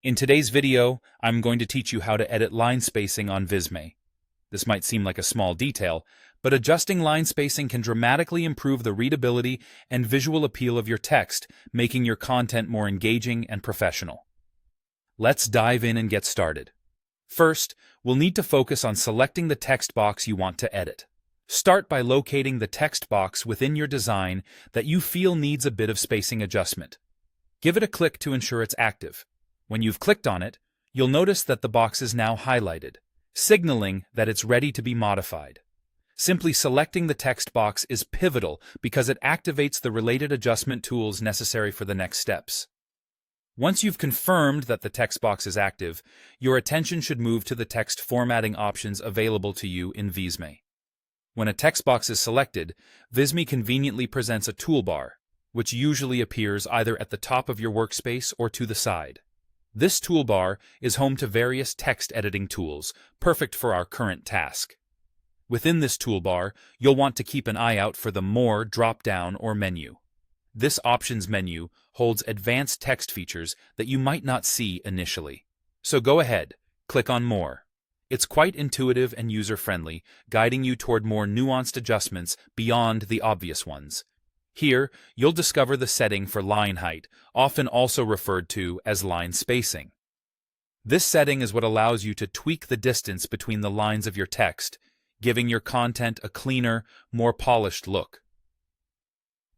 In today's video, I'm going to teach you how to edit line spacing on Visme. This might seem like a small detail, but adjusting line spacing can dramatically improve the readability and visual appeal of your text, making your content more engaging and professional. Let's dive in and get started. First, we'll need to focus on selecting the text box you want to edit. Start by locating the text box within your design that you feel needs a bit of spacing adjustment. Give it a click to ensure it's active. When you've clicked on it, you'll notice that the box is now highlighted, signaling that it's ready to be modified. Simply selecting the text box is pivotal because it activates the related adjustment tools necessary for the next steps. Once you've confirmed that the text box is active, your attention should move to the text formatting options available to you in Visme. When a text box is selected, Visme conveniently presents a toolbar, which usually appears either at the top of your workspace or to the side. This toolbar is home to various text editing tools, perfect for our current task. Within this toolbar, you'll want to keep an eye out for the More drop-down or menu. This options menu holds advanced text features that you might not see initially. So go ahead, click on More. It's quite intuitive and user-friendly, guiding you toward more nuanced adjustments beyond the obvious ones. Here, you'll discover the setting for line height, often also referred to as line spacing. This setting is what allows you to tweak the distance between the lines of your text, giving your content a cleaner, more polished look.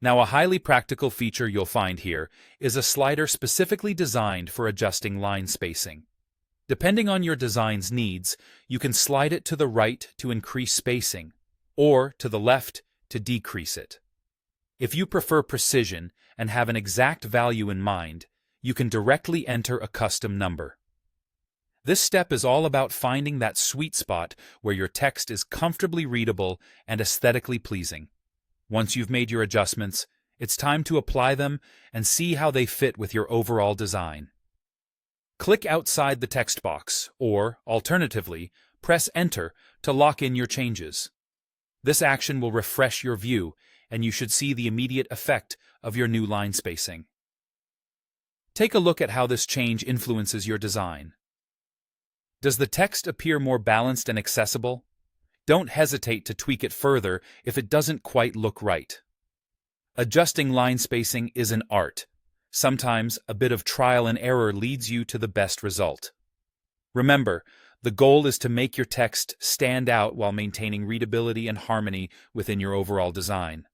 Now, a highly practical feature you'll find here is a slider specifically designed for adjusting line spacing. Depending on your design's needs, you can slide it to the right to increase spacing, or to the left to decrease it. If you prefer precision and have an exact value in mind, you can directly enter a custom number. This step is all about finding that sweet spot where your text is comfortably readable and aesthetically pleasing. Once you've made your adjustments, it's time to apply them and see how they fit with your overall design. Click outside the text box, or, alternatively, press Enter to lock in your changes. This action will refresh your view, and you should see the immediate effect of your new line spacing. Take a look at how this change influences your design. Does the text appear more balanced and accessible? Don't hesitate to tweak it further if it doesn't quite look right. Adjusting line spacing is an art. Sometimes a bit of trial and error leads you to the best result. Remember, the goal is to make your text stand out while maintaining readability and harmony within your overall design.